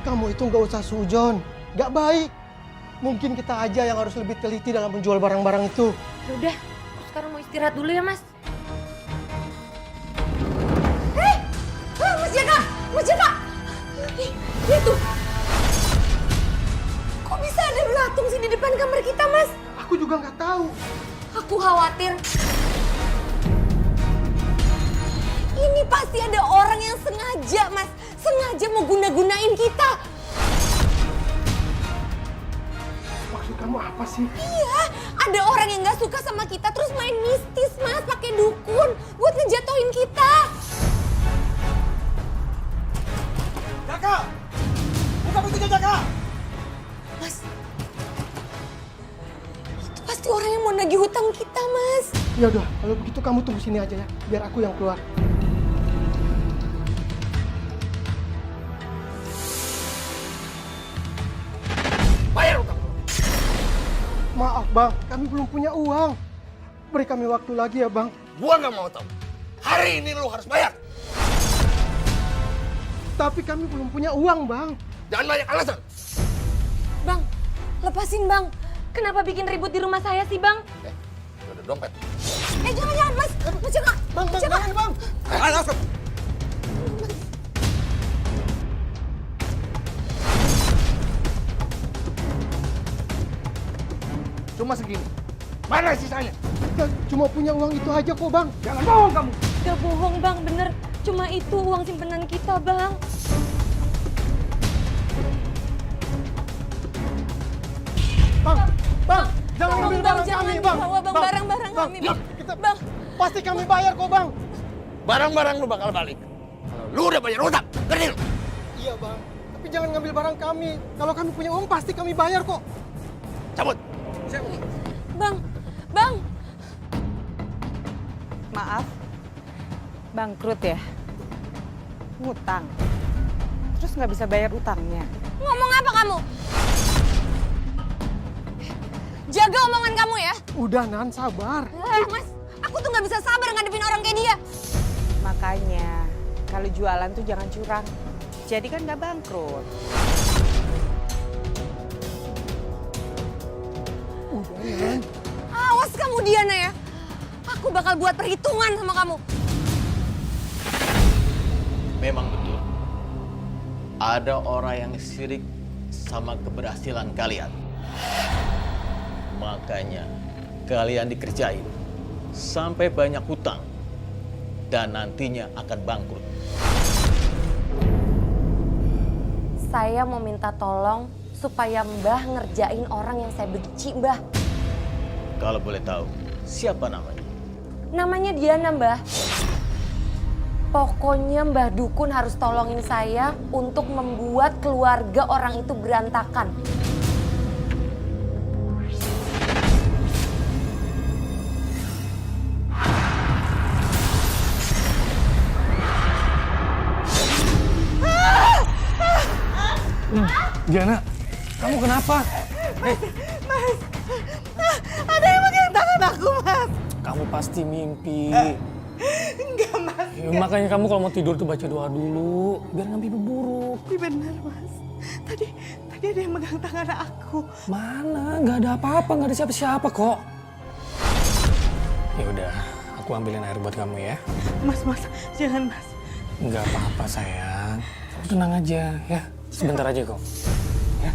Kamu itu nggak usah sujon, nggak baik. Mungkin kita aja yang harus lebih teliti dalam menjual barang-barang itu. Yaudah, aku sekarang mau istirahat dulu ya, Mas. Mas Jaka! Mas Jaka! Lihat tuh. Kok bisa ada belatung sih di depan kamar kita, Mas? Aku juga nggak tahu. Aku khawatir. Ini pasti ada orang yang sengaja, Mas. Sengaja mau guna-gunain kita. Maksud kamu apa sih? Iya, ada orang yang nggak suka sama kita terus main mistis, Mas, pakai dukun buat ngejatuhin kita. Jaka! Buka pintunya, Jaka! Mas, itu pasti orang yang mau nagih hutang kita, Mas. Ya udah, kalau begitu kamu tunggu sini aja ya, biar aku yang keluar. Bayar utang. Maaf bang, kami belum punya uang. Beri kami waktu lagi ya bang. Gua nggak mau tahu. Hari ini lu harus bayar. Tapi kami belum punya uang bang. Jangan banyak alasan. Bang, lepasin, Bang. Kenapa bikin ribut di rumah saya sih, Bang? Udah ada dompet. Jangan, Mas. Mas Jaka. Bang, Mas Jaka. jangan bang. Alasan. Cuma segini. Mana sisanya? Kita cuma punya uang itu aja kok bang. Jangan bohong kamu. Gak bohong, Bang. Bener. Cuma itu uang simpanan kita, Bang. Bang, jangan Tolong, ambil Bang, barang jangan kami bang. dibawa, Bang, barang-barang kami, Bang. Kita Bang. pasti kami bayar kok bang. Barang-barang lu bakal balik. Kalau lu udah bayar utang, ngerti lu? Iya bang, tapi jangan ngambil barang kami. Kalau kami punya uang pasti kami bayar kok. Cabut. Bang. Maaf, bangkrut ya? Ngutang. Terus nggak bisa bayar utangnya. Ngomong apa kamu? Jaga omongan kamu ya. Udah Nan, sabar. Mas, aku tuh nggak bisa sabar ngadepin orang kayak dia. Makanya, kalau jualan tuh jangan curang. Jadi kan nggak bangkrut. Udah Nan. Awas kamu Diana ya. Aku bakal buat perhitungan sama kamu. Memang betul. Ada orang yang sirik sama keberhasilan kalian. Makanya kalian dikerjain sampai banyak hutang dan nantinya akan bangkrut. Saya mau minta tolong supaya Mbah ngerjain orang yang saya benci, Mbah. Kalau boleh tahu, siapa namanya? Namanya Diana, Mbah. Pokoknya Mbah Dukun harus tolongin saya untuk membuat keluarga orang itu berantakan. Diana, kamu kenapa? Ada yang megang tangan aku, Mas. Kamu pasti mimpi. Enggak, Mas. Ya, makanya kamu kalau mau tidur tuh baca doa dulu, biar nggak mimpi buruk. Ini benar, Mas. Tadi ada yang megang tangan aku. Mana? Nggak ada apa-apa, nggak ada siapa-siapa kok. Ya udah, aku ambilin air buat kamu ya. Mas, jangan, Mas. Nggak apa-apa sayang. Kamu tenang aja ya. Sebentar aja kok. Ya.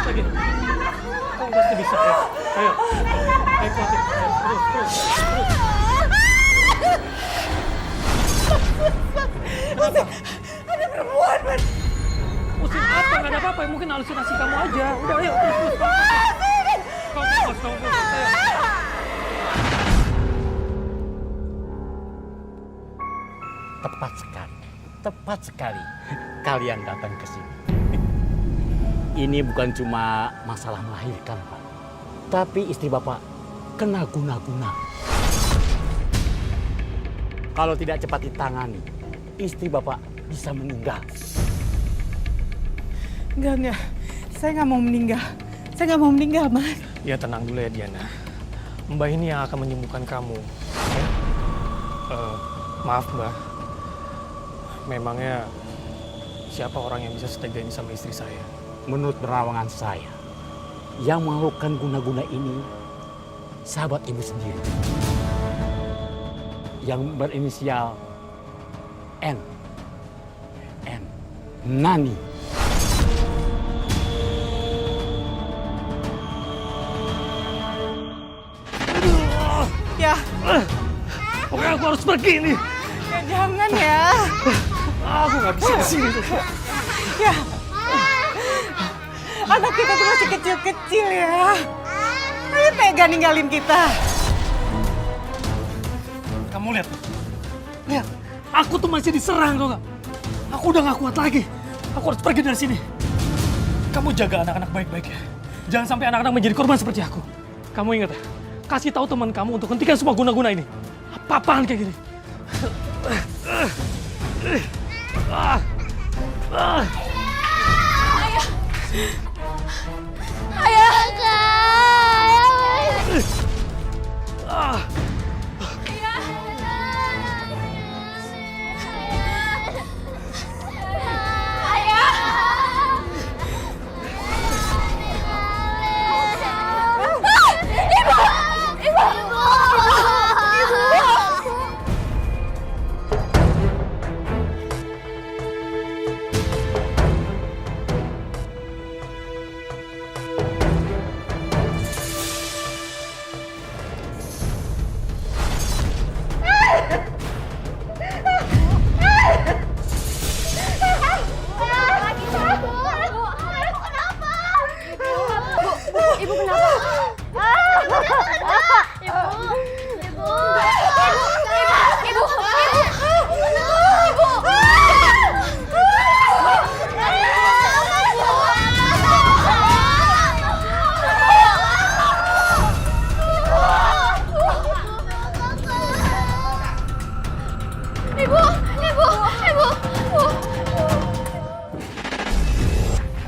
Lagi. Kamu pasti bisa ya. Ayo. Ayo kuatin. Ayo, terus. Kenapa? Ada perempuan, Mas. Pusing apa? Nggak ada apa-apa. Mungkin halusinasi kamu aja. Udah, ayo. Terus. Kamu fokus. Ayo. Tepat sekali kalian datang ke sini. Ini bukan cuma masalah melahirkan, Pak. Tapi istri Bapak kena guna-guna. Kalau tidak cepat ditangani, istri Bapak bisa meninggal. Enggak. Saya nggak mau meninggal. Saya nggak mau meninggal, Mas. Ya tenang dulu ya Diana. Mbak ini yang akan menyembuhkan kamu. Ya? Maaf Mbak. Memangnya siapa orang yang bisa setega ini sama istri saya? Menurut perawangan saya, yang melakukan guna-guna ini sahabat ibu sendiri. Yang berinisial N. Nani. Ya, Pokoknya aku harus pergi nih. ya jangan ya. Aku nggak bisa di sini. Ya. Anak kita tuh masih kecil-kecil ya. Ayo tega ninggalin kita. Kamu lihat. Lihat. Aku tuh masih diserang tau gak? Aku udah gak kuat lagi. Aku harus pergi dari sini. Kamu jaga anak-anak baik-baik ya. Jangan sampai anak-anak menjadi korban seperti aku. Kamu ingat ya? Kasih tahu teman kamu untuk hentikan semua guna-guna ini. Apa-apaan kayak gini.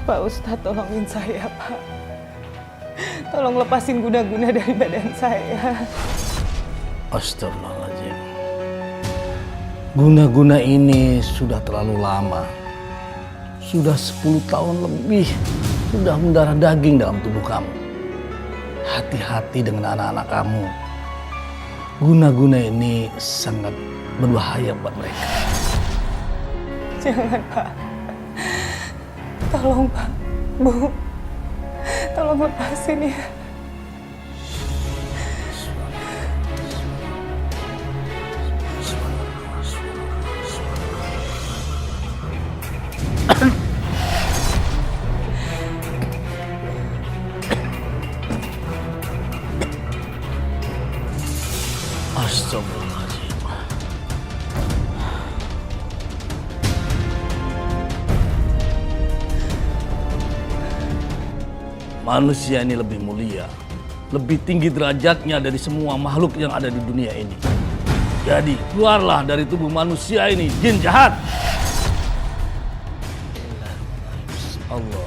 Pak Ustadz, tolongin saya, Pak. Tolong lepasin guna-guna dari badan saya. Astagfirullahaladzim. Guna-guna ini sudah terlalu lama. Sudah 10 tahun lebih. Sudah mendarah daging dalam tubuh kamu. Hati-hati dengan anak-anak kamu. Guna-guna ini sangat berbahaya buat mereka. Jangan, Pak. Tolong, Pak. Bu. Tolong lepasin ya. Astagfirullahaladzim. Manusia ini lebih mulia, lebih tinggi derajatnya dari semua makhluk yang ada di dunia ini. Jadi keluarlah dari tubuh manusia ini, jin jahat. Allah.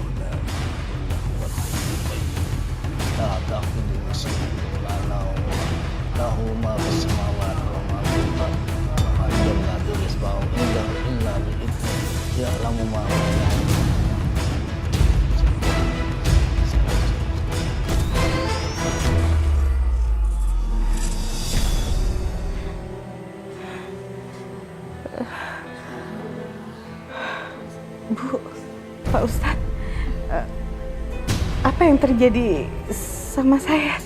Bu, Pak Ustadz, apa yang terjadi sama saya?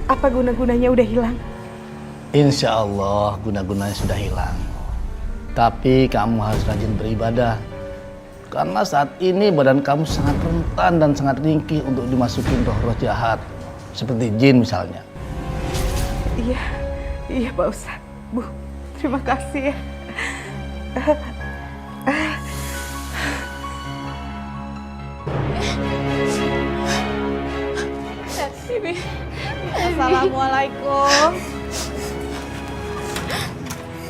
Apa guna-gunanya udah hilang? Insya Allah guna-gunanya sudah hilang. Tapi kamu harus rajin beribadah. Karena saat ini badan kamu sangat rentan dan sangat ringkih untuk dimasukin roh-roh jahat. Seperti jin misalnya. Iya Pak Ustadz. Bu, terima kasih ya. Baby. Assalamualaikum.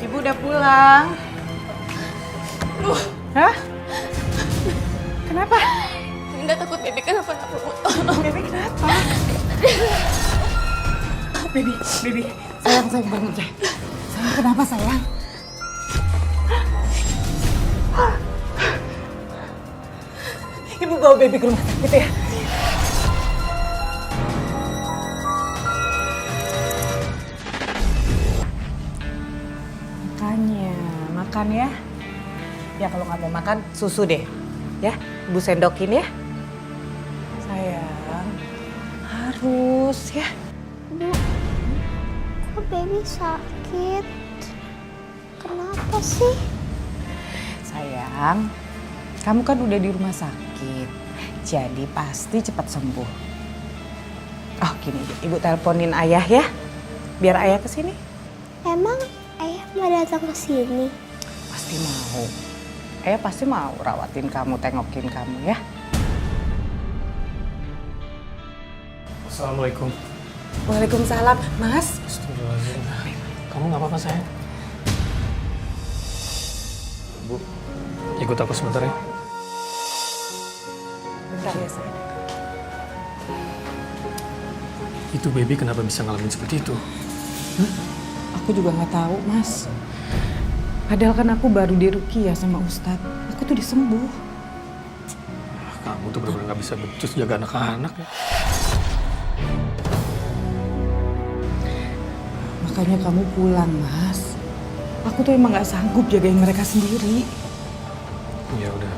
Ibu udah pulang. Hah? Kenapa? Linda takut Baby kenapa-napa. Baby kenapa? Baby, sayang bangun deh. Sayang kenapa sayang? Ibu bawa Baby ke rumah sakit ya. Makan ya. Ya kalau nggak mau makan susu deh. Ya, Ibu sendokin ya. Sayang, harus ya. Bu, kok Baby sakit? Kenapa sih? Sayang, kamu kan udah di rumah sakit. Jadi pasti cepat sembuh. Oh gini, Ibu teleponin ayah ya. Biar ayah kesini. Emang ayah mau datang ke sini? Pasti mau. Ayah pasti mau rawatin kamu, tengokin kamu ya. Assalamualaikum. Waalaikumsalam, Mas. Astagfirullahaladzim. Kamu nggak apa-apa sayang? Bu, ikut aku sebentar ya. Bentar ya sayang. Itu Baby kenapa bisa ngalamin seperti itu? Aku juga nggak tahu, Mas. Padahal kan aku baru diruqyah sama Ustadz. Aku tuh disembuh. Kamu tuh benar-benar nggak bisa becus jaga anak-anak ya. Makanya kamu pulang, Mas. Aku tuh emang nggak sanggup jagain mereka sendiri. Ya udah,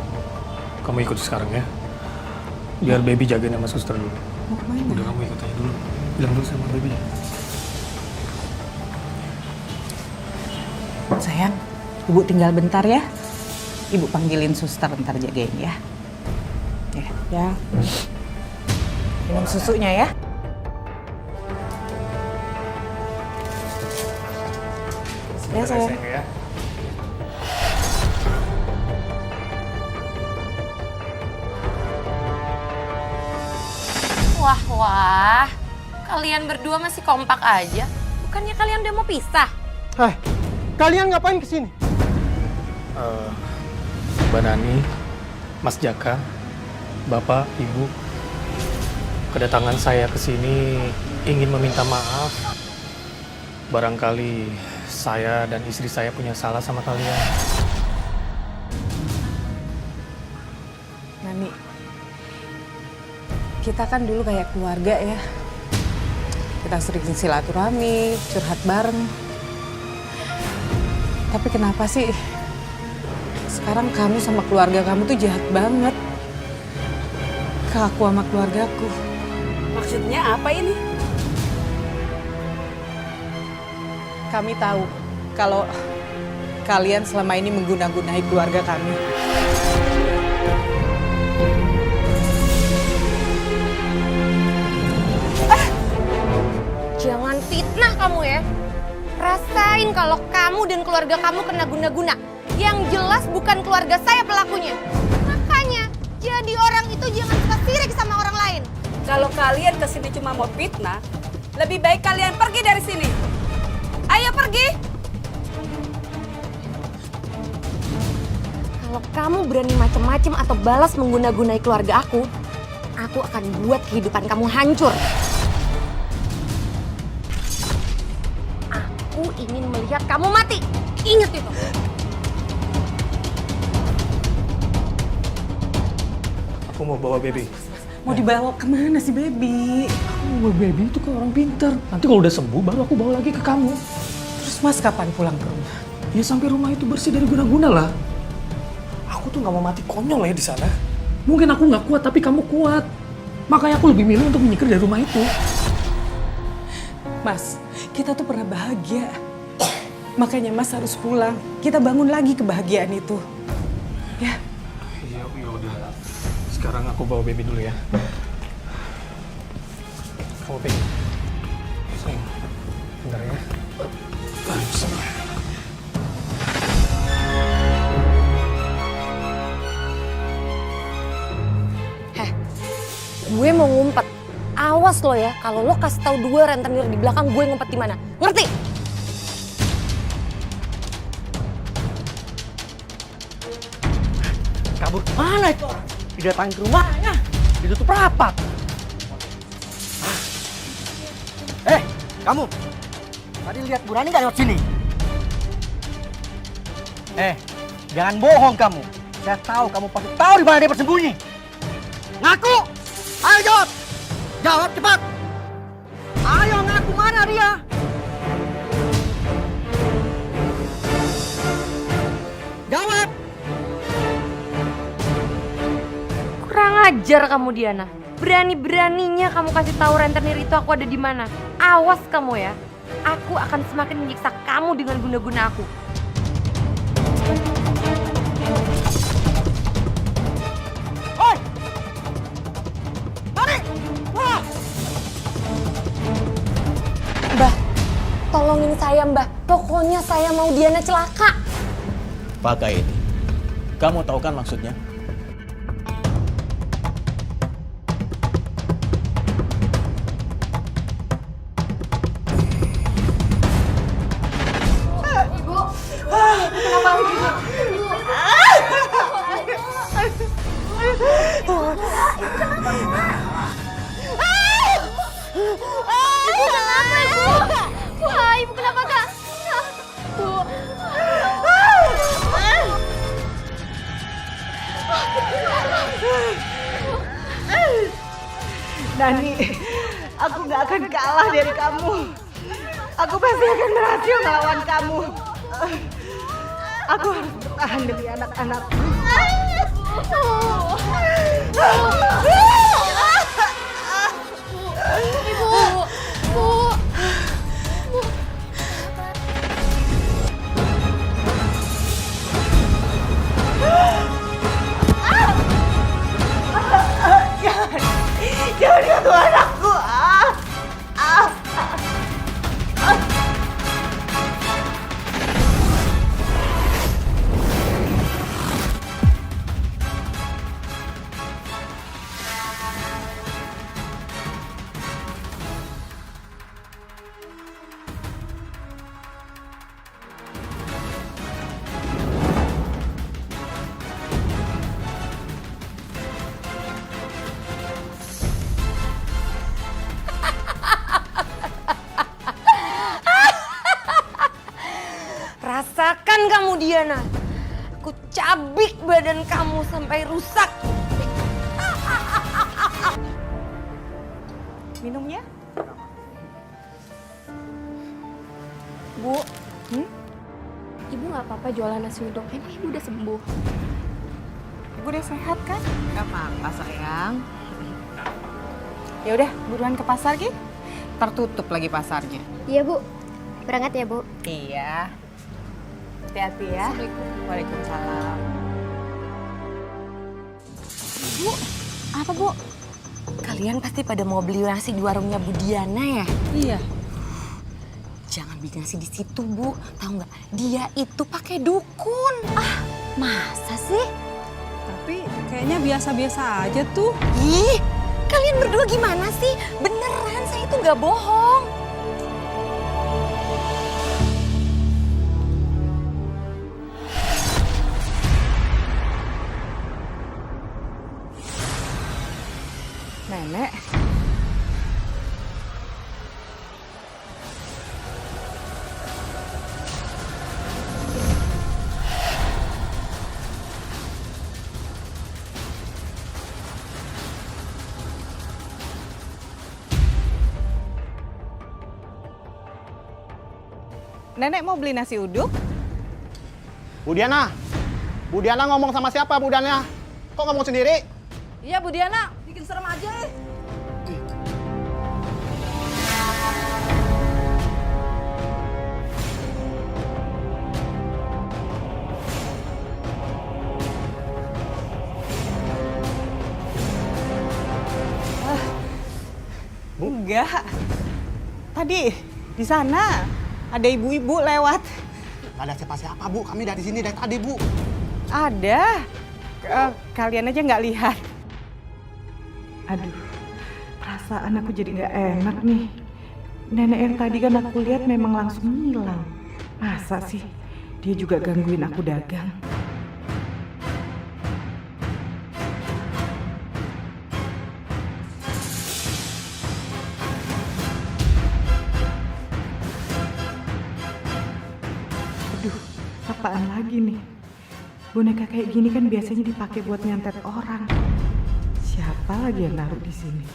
kamu ikut sekarang ya. Biar Baby jagain sama suster dulu. Mau kemana? Udah kamu ikut aja dulu. Bilang dulu sama Baby ya. Sayang, Ibu tinggal bentar ya. Ibu panggilin suster ntar jagain ya. Ya. Minum susunya ya. Ya sayang. Ya. Wah, kalian berdua masih kompak aja. Bukannya kalian udah mau pisah? Hai, kalian ngapain kesini? Mbak Nani, Mas Jaka, Bapak, Ibu, kedatangan saya ke sini ingin meminta maaf. Barangkali saya dan istri saya punya salah sama kalian. Nani, kita kan dulu kayak keluarga ya. Kita sering silaturahmi, curhat bareng. Tapi kenapa sih sekarang kamu sama keluarga kamu tuh jahat banget ke aku sama keluargaku? Maksudnya apa ini? Kami tahu kalau kalian selama ini mengguna-gunai keluarga kami. Jangan fitnah kamu ya. Rasain kalau kamu dan keluarga kamu kena guna-guna. Yang jelas bukan keluarga saya pelakunya. Makanya, jadi orang itu jangan suka sirik sama orang lain. Kalau kalian kesini cuma mau fitnah, lebih baik kalian pergi dari sini. Ayo pergi. Kalau kamu berani macam-macam atau balas mengguna-gunai keluarga aku akan buat kehidupan kamu hancur. Aku ingin melihat kamu mati. Ingat itu. Aku mau bawa Baby. Mau dibawa kemana sih, Baby? Aku mau bawa Baby itu ke orang pintar. Nanti kalau udah sembuh baru aku bawa lagi ke kamu. Terus Mas kapan pulang ke rumah? Ya sampai rumah itu bersih dari guna-guna lah. Aku tuh nggak mau mati konyol ya di sana. Mungkin aku nggak kuat tapi kamu kuat. Makanya aku lebih milih untuk menyingkir dari rumah itu. Mas, kita tuh pernah bahagia. Makanya Mas harus pulang. Kita bangun lagi kebahagiaan itu. Ya. Iya, ya udah. Sekarang aku bawa Baby dulu ya. Kamu pegang. Sayang, bentar ya. Bismillah. Gue mau ngumpet. Awas lo ya, kalau lo kasih tahu 2 rentenir di belakang gue ngumpet di mana. Ngerti? Kabur kemana itu orang? Didatangi ke rumahnya, ditutup rapat. Kamu! Tadi lihat Bu Rani nggak lewat sini? Jangan bohong kamu. Saya tahu kamu pasti tahu di mana dia bersembunyi. Ngaku! Ayo jawab! Jawab cepat! Ayo ngaku, mana dia? Jawab! Kurang ajar kamu Diana. Berani-beraninya kamu kasih tahu rentenir itu aku ada di mana. Awas kamu ya. Aku akan semakin menyiksa kamu dengan guna-guna aku. Oi! Mari! Wah! Mbah, tolongin saya Mbah. Pokoknya saya mau Diana celaka. Pakai ini. Kamu tahu kan maksudnya? Ibu kenapa Ibu? Wah, Ibu kenapa Kak? Bu. Dani, aku gak akan kalah dari kamu. Aku pasti akan berhasil melawan kamu. Aku harus bertahan demi anak-anakku. Jangan ganggu anakku. Rasakan kamu Diana. Aku cabik badan kamu sampai rusak. Minumnya? Bu, Ibu nggak apa-apa jualan nasi uduk. Ini Ibu udah sembuh. Ibu udah sehat kan? Gak apa-apa sayang. Ya udah, buruan ke pasar Ki. Tertutup lagi pasarnya. Iya Bu, berangkat ya Bu. Iya. Hati-hati ya. Waalaikumsalam. Bu, apa Bu? Kalian pasti pada mau beli nasi di warungnya Bu Diana ya? Iya. Jangan beli nasi di situ Bu. Tahu nggak? Dia itu pakai dukun. Ah, masa sih? Tapi kayaknya biasa-biasa aja tuh. Ih, kalian berdua gimana sih? Beneran saya itu nggak bohong. Nenek. Nenek mau beli nasi uduk? Bu Diana ngomong sama siapa Bu Diana? Kok ngomong sendiri? Iya Bu Diana, bikin serem aja. Enggak. Tadi di sana ada ibu-ibu lewat. Gak ada siapa-siapa Bu, kami dari sini dari tadi Bu. Ada. Kalian aja nggak lihat. Aduh, Perasaan aku jadi nggak enak nih. Nenek yang tadi kan aku lihat memang langsung hilang. Masa sih dia juga gangguin aku dagang? Aduh, apaan lagi nih? Boneka kayak gini kan biasanya dipakai buat nyantet orang. Siapa lagi yang naruh di sini?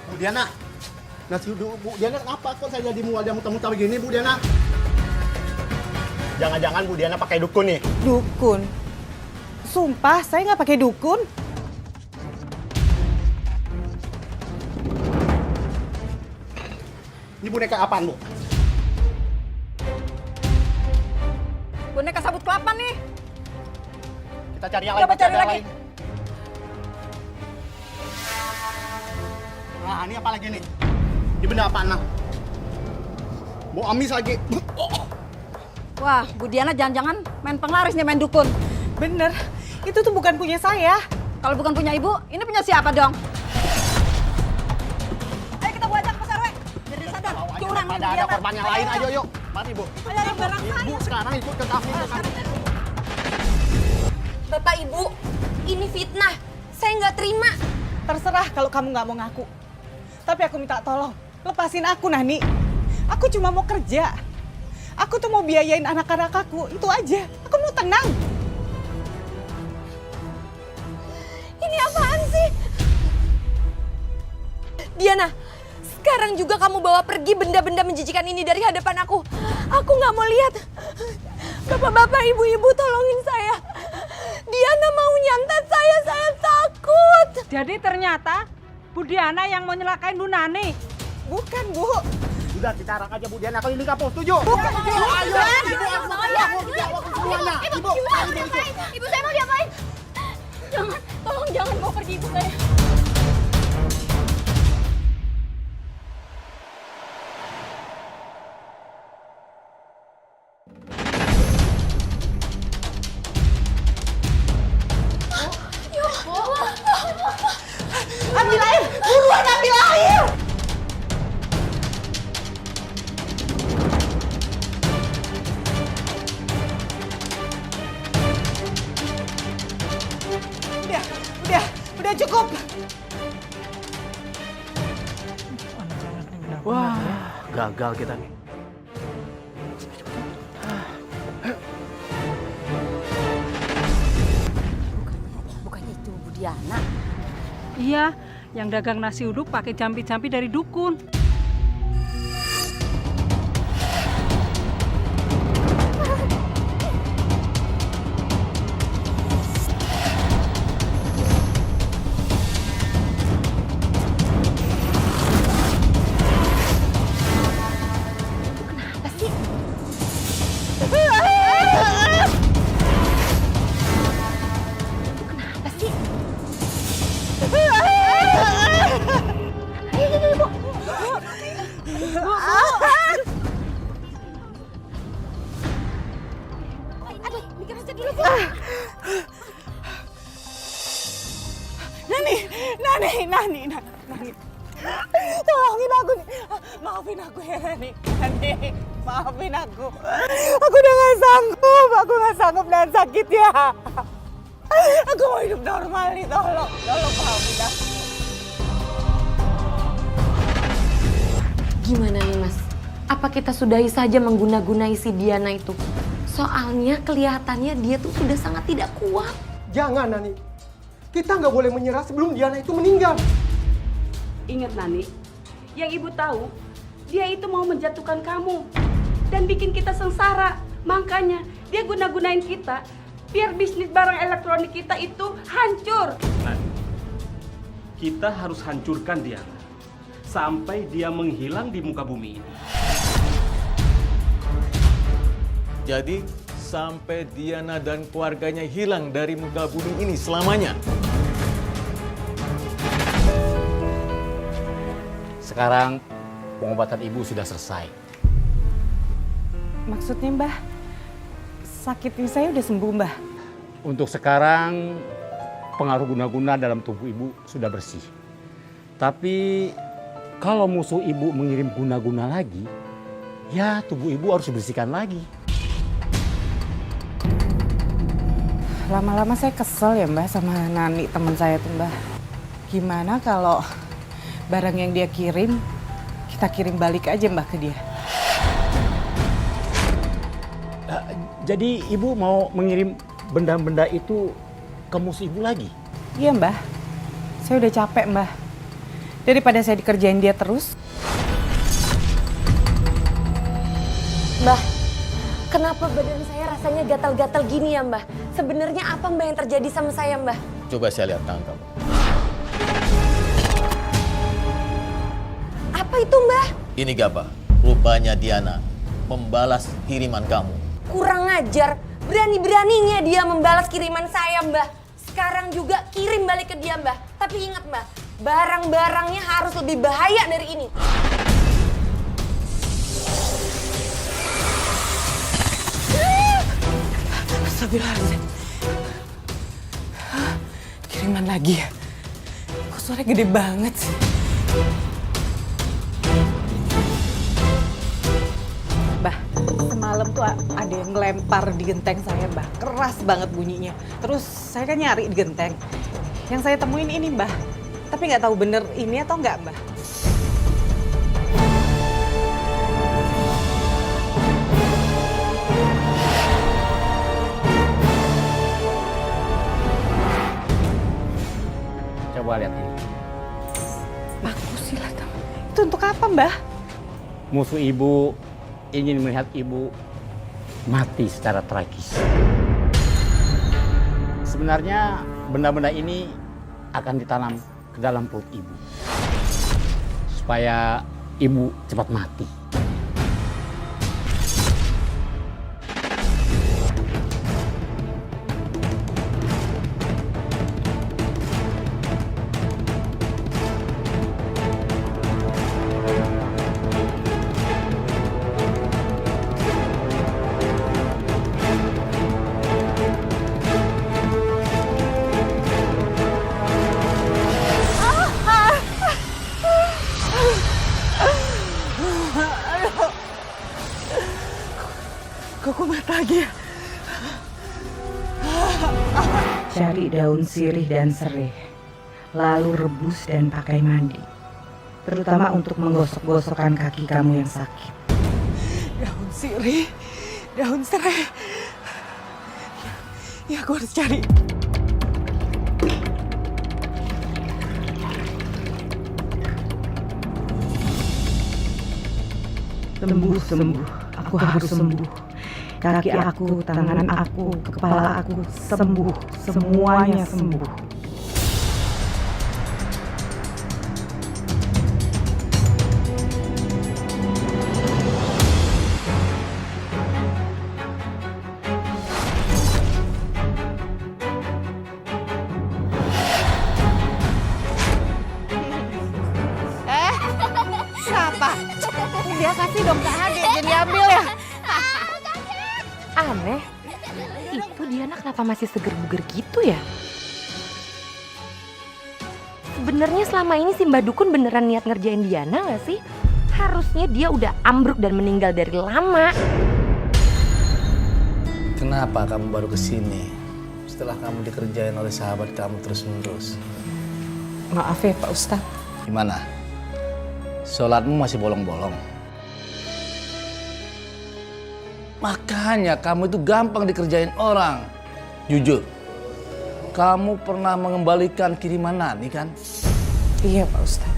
Bu Diana, nasi uduk Bu Diana kenapa kok saya jadi mual dia muntah-muntah begini Bu Diana? Jangan-jangan Bu Diana pakai dukun nih? Dukun? Sumpah, saya nggak pakai dukun. Ini boneka apaan Bu? Boneka sabut kelapa nih. Kita cari yang lain. Coba kita cari yang lagi. lain. Nah, ini apa lagi nih? Ini benda apaan nah? Bu amis lagi. Wah, Bu Diana jangan-jangan main penglaris nih, main dukun. Bener, itu tuh bukan punya saya. Kalau bukan punya ibu, ini punya siapa dong? Ayo kita bawa aja ke pasar, we. Biar dia sadar. Bawa aja Curang daripada ada korban yang lain. Ayo yuk. Mari Bu. Ayo, barang Bu sekarang ikut ke kafe. Bapak Ibu, ini fitnah. Saya nggak terima. Terserah kalau kamu nggak mau ngaku. Tapi aku minta tolong, lepasin aku, Nani. Aku cuma mau kerja. Aku tuh mau biayain anak-anak aku, itu aja. Aku mau tenang. Ini apaan sih? Diana, sekarang juga kamu bawa pergi benda-benda menjijikan ini dari hadapan aku. Aku nggak mau lihat. Bapak-bapak, ibu-ibu, tolongin saya. Diana mau nyantet saya takut. Jadi ternyata Bu Diana yang mau nyelakain Bu Nani. Bukan, Bu. Udah kita arang aja Bu Diana kalau ini kamu setuju. Bukan, Bu. Ayo, Ibu. Ibu saya mau diapain? Jangan, tolong jangan bawa pergi ibu saya. Ambil air, buruan ambil air. Udah cukup. Wah, gagal kita nih. Bukannya itu Bu Diana. Iya, yang dagang nasi uduk pakai campi-campi dari dukun. Nani. Tolongin aku nih. Maafin aku ya, Nani. Maafin aku. Aku udah gak sanggup. Aku gak sanggup dengan sakitnya. Aku mau hidup normal nih. Tolong maafin aku. Gimana nih Mas? Apa kita sudahi saja mengguna-gunai si Diana itu? Soalnya kelihatannya dia tuh sudah sangat tidak kuat. Jangan, Nani. Kita nggak boleh menyerah sebelum Diana itu meninggal. Ingat Nani, yang ibu tahu, dia itu mau menjatuhkan kamu dan bikin kita sengsara. Makanya dia guna-gunain kita biar bisnis barang elektronik kita itu hancur. Nani, kita harus hancurkan dia sampai dia menghilang di muka bumi ini. Jadi sampai Diana dan keluarganya hilang dari muka bumi ini selamanya. Sekarang pengobatan ibu sudah selesai. Maksudnya, Mbah, sakitnya saya udah sembuh, Mbah. Untuk sekarang pengaruh guna-guna dalam tubuh ibu sudah bersih. Tapi kalau musuh ibu mengirim guna-guna lagi, ya tubuh ibu harus dibersihkan lagi. Lama-lama saya kesel ya, Mbah, sama Nani teman saya tuh, Mbah. Gimana kalau barang yang dia kirim, kita kirim balik aja, Mbah, ke dia. Jadi ibu mau mengirim benda-benda itu ke musuh ibu lagi? Iya, Mbah. Saya udah capek, Mbah. Daripada saya dikerjain dia terus. Mbah, kenapa badan saya rasanya gatal-gatal gini ya, Mbah? Sebenarnya apa, Mbah, yang terjadi sama saya, Mbah? Coba saya lihat tangan kamu. Apa itu, Mbah? Ini Gabah, rupanya Diana membalas kiriman kamu. Kurang ajar. Berani-beraninya dia membalas kiriman saya, Mbah. Sekarang juga kirim balik ke dia, Mbah. Tapi ingat, Mbah, barang-barangnya harus lebih bahaya dari ini. Astagfirullahaladzim. Kiriman lagi ya? Kok suaranya gede banget sih? Mbah, semalam tuh ada yang ngelempar di genteng saya, Mbah. Keras banget bunyinya. Terus saya kan nyari di genteng. Yang saya temuin ini, Mbah. Tapi nggak tahu bener ini atau nggak, Mbah. Coba lihat ini. Aku silat. Itu untuk apa, Mbah? Musuh ibu ingin melihat ibu mati secara tragis. Sebenarnya benda-benda ini akan ditanam ke dalam perut ibu. Supaya ibu cepat mati. Kok kumat lagi ya? Cari daun sirih dan serai, lalu rebus dan pakai mandi. Terutama untuk menggosok-gosokkan kaki kamu yang sakit. Daun sirih, daun serai. Ya, aku harus cari. Sembuh. Aku harus sembuh. Kaki aku, tangan aku, kepala aku sembuh. Semuanya sembuh. Siapa? Dia kasih dong ke Ade, jadi ambil ya. Aneh, itu Diana kenapa masih seger buger gitu ya? Sebenarnya selama ini si Mbak Dukun beneran niat ngerjain Diana nggak sih? Harusnya dia udah ambruk dan meninggal dari lama. Kenapa kamu baru kesini? Setelah kamu dikerjain oleh sahabat kamu terus-menerus. Maaf ya, Pak Ustadz. Gimana? Sholatmu masih bolong-bolong? Makanya kamu itu gampang dikerjain orang. Jujur, kamu pernah mengembalikan kiriman Nani kan? Iya, Pak Ustadz.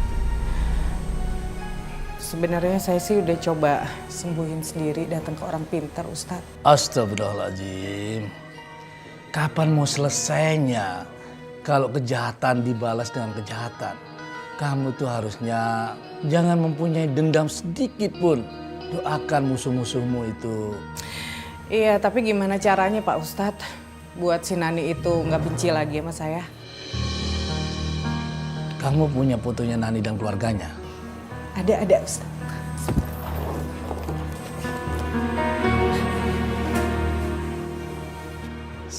Sebenarnya saya sih udah coba sembuhin sendiri, datang ke orang pintar, Ustadz. Astagfirullahaladzim. Kapan mau selesainya? Kalau kejahatan dibalas dengan kejahatan, kamu tuh harusnya jangan mempunyai dendam sedikit pun. Doakan musuh-musuhmu itu. Iya, tapi gimana caranya, Pak Ustadz? Buat si Nani itu nggak benci lagi sama saya. Kamu punya fotonya Nani dan keluarganya? Ada, Ustadz.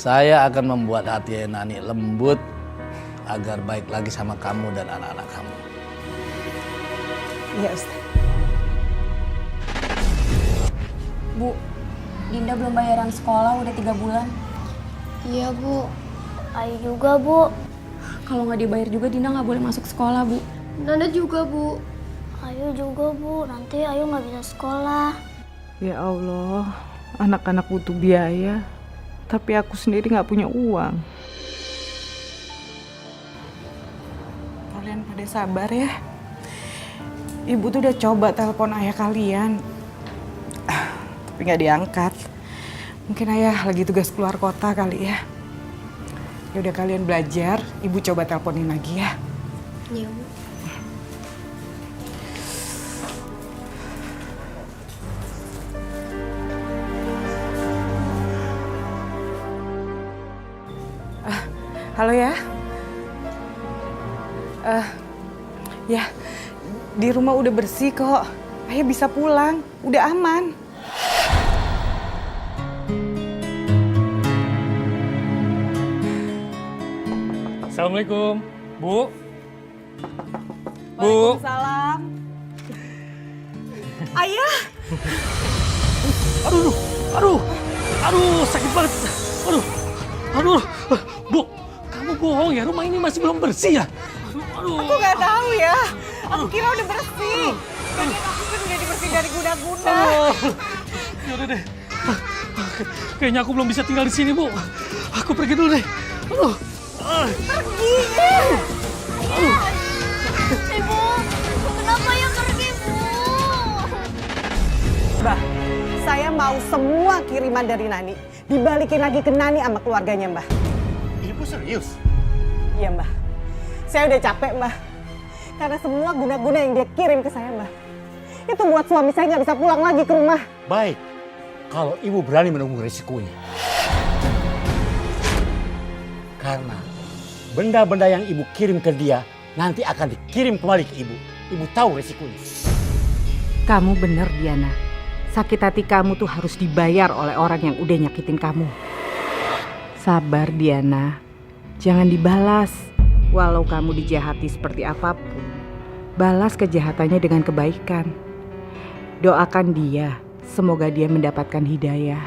Saya akan membuat hati Nani lembut agar baik lagi sama kamu dan anak-anak kamu. Iya, Ustaz. Bu, Dinda belum bayaran sekolah udah 3 bulan. Iya, Bu. Ayu juga, Bu. Kalau nggak dibayar juga Dinda nggak boleh masuk sekolah, Bu. Nanda juga, Bu. Ayu juga, Bu. Nanti Ayu nggak bisa sekolah. Ya Allah, anak-anak butuh biaya, tapi aku sendiri nggak punya uang. Kalian pada sabar ya. Ibu tuh udah coba telepon ayah kalian, tapi nggak diangkat. Mungkin ayah lagi tugas keluar kota kali ya. Ya udah kalian belajar, ibu coba teleponin lagi ya. Iya, Bu. Halo ya. Ya, di rumah udah bersih kok. Ayah bisa pulang, udah aman. Assalamualaikum, Bu. Bu. Waalaikumsalam. Ayah. Aduh, sakit banget. Aduh, Bu, kamu bohong ya, rumah ini masih belum bersih ya? Aduh. Aku nggak tahu ya. Aku kira udah bersih. Bagian aku kan udah dibersihin dari guna-guna. Yaudah deh. Kayaknya aku belum bisa tinggal di sini, Bu. Aku pergi dulu deh. Aduh. Pergi. Ibu, kenapa ya pergi, Bu? Mbah, saya mau semua kiriman dari Nani dibalikin lagi ke Nani sama keluarganya, Mbah. Ibu serius? Iya, Mbah. Saya udah capek, Mbah. Karena semua guna-guna yang dia kirim ke saya, Mbah. Itu buat suami saya nggak bisa pulang lagi ke rumah. Baik, kalau ibu berani menanggung risikonya. Karena benda-benda yang ibu kirim ke dia nanti akan dikirim kembali ke ibu. Ibu tahu risikonya. Kamu bener, Diana. Sakit hati kamu tuh harus dibayar oleh orang yang udah nyakitin kamu. Sabar, Diana. Jangan dibalas. Walau kamu dijahati seperti apapun, balas kejahatannya dengan kebaikan. Doakan dia, semoga dia mendapatkan hidayah.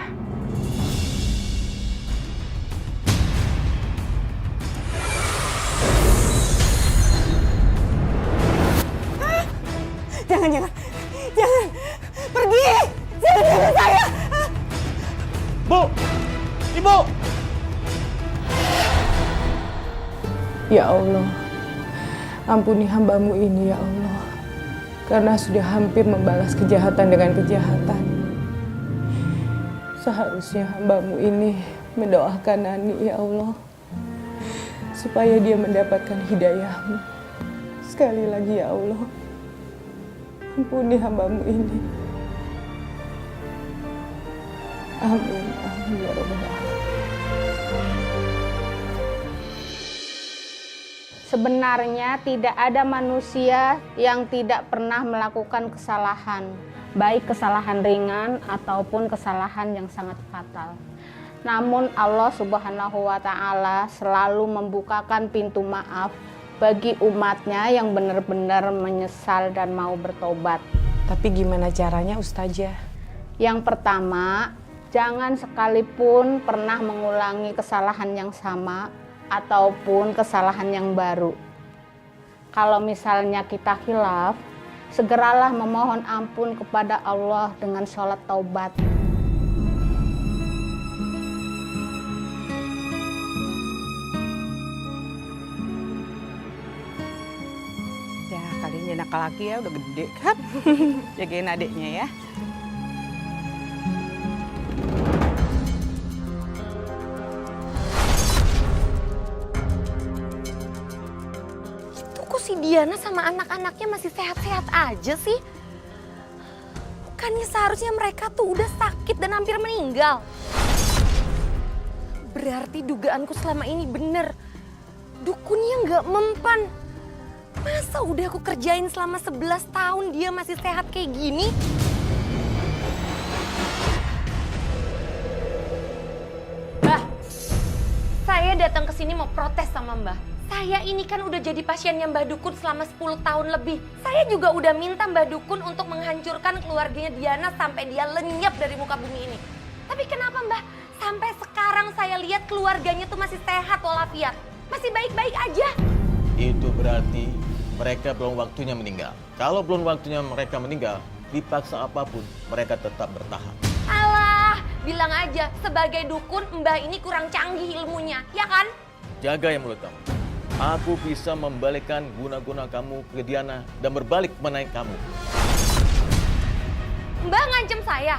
Jangan. Pergi. Jangan dengan saya. Bu! Ibu! Ya Allah, ampuni hambamu ini ya Allah. Karena sudah hampir membalas kejahatan dengan kejahatan. Seharusnya hambamu ini mendoakan Nani ya Allah. Supaya dia mendapatkan hidayahmu. Sekali lagi ya Allah, ampuni hambamu ini. Amin, amin ya Rabbal alamin. Sebenarnya tidak ada manusia yang tidak pernah melakukan kesalahan, baik kesalahan ringan ataupun kesalahan yang sangat fatal. Namun Allah Subhanahu wa Ta'ala selalu membukakan pintu maaf bagi umatnya yang benar-benar menyesal dan mau bertobat. Tapi gimana caranya, Ustazah? Yang pertama, jangan sekalipun pernah mengulangi kesalahan yang sama ataupun kesalahan yang baru. Kalau misalnya kita khilaf, segeralah memohon ampun kepada Allah dengan sholat taubat. Ya, kalian jadi nakal laki ya, udah gede kan? Jagain adiknya ya. Si Diana sama anak-anaknya masih sehat-sehat aja sih. Bukannya seharusnya mereka tuh udah sakit dan hampir meninggal. Berarti dugaanku selama ini bener. Dukunnya nggak mempan. Masa udah aku kerjain selama 11 tahun dia masih sehat kayak gini? Bah, datang ke sini mau protes sama Mbah. Saya ini kan udah jadi pasiennya Mbah Dukun selama 10 tahun lebih. Saya juga udah minta Mbah Dukun untuk menghancurkan keluarganya Diana sampai dia lenyap dari muka bumi ini. Tapi kenapa Mbah? Sampai sekarang saya lihat keluarganya tuh masih sehat walafiat. Masih baik-baik aja. Itu berarti mereka belum waktunya meninggal. Kalau belum waktunya mereka meninggal, dipaksa apapun, mereka tetap bertahan. Alah, bilang aja sebagai dukun Mbah ini kurang canggih ilmunya, ya kan? Jaga ya mulut kamu. Aku bisa membalikkan guna-guna kamu ke Diana dan berbalik menaik kamu. Mbah ngancem saya.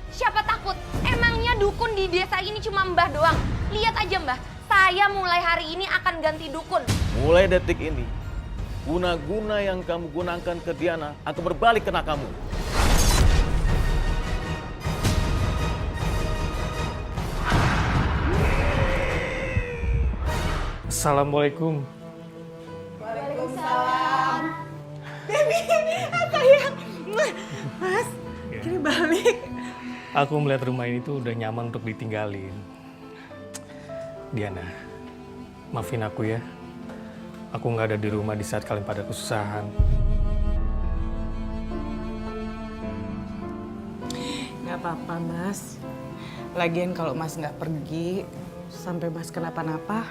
Siapa takut? Emangnya dukun di desa ini cuma Mbah doang? Lihat aja Mbah, saya mulai hari ini akan ganti dukun. Mulai detik ini, guna-guna yang kamu gunakan ke Diana akan berbalik kena kamu. Assalamualaikum. Waalaikumsalam. Baby, sayang. Mas, kini balik. Aku melihat rumah ini tuh udah nyaman untuk ditinggalin. Diana, maafin aku ya. Aku nggak ada di rumah di saat kalian pada kesusahan. Gak apa-apa, Mas. Lagian kalau Mas nggak pergi sampai Mas kenapa-napa,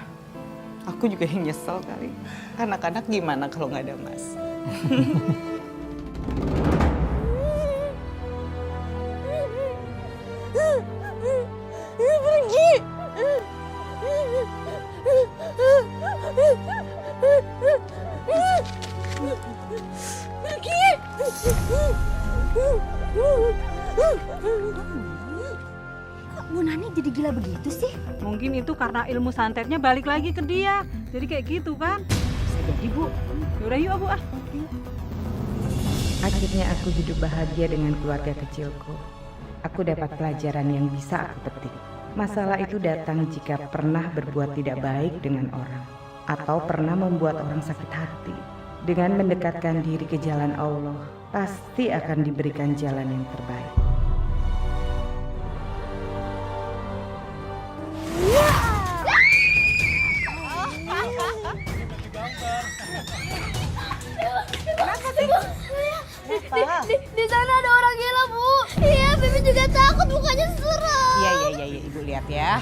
aku juga yang nyesel kali. Anak-anak gimana kalau nggak ada Mas? Pergi! Pergi! Kok Bu Nani jadi gila begitu sih? Mungkin itu karena ilmu santetnya balik lagi ke dia. Jadi kayak gitu kan? Bisa jadi Bu. Yaudah yuk Bu ah. Akhirnya aku hidup bahagia dengan keluarga kecilku. Aku dapat pelajaran yang bisa aku petik. Masalah itu datang jika pernah berbuat tidak baik dengan orang atau pernah membuat orang sakit hati. Dengan mendekatkan diri ke jalan Allah, pasti akan diberikan jalan yang terbaik. Kenapa sih? Di sana ada orang gila, Bu. Iya, Bibi juga takut, mukanya serem. Iya, Ibu lihat ya.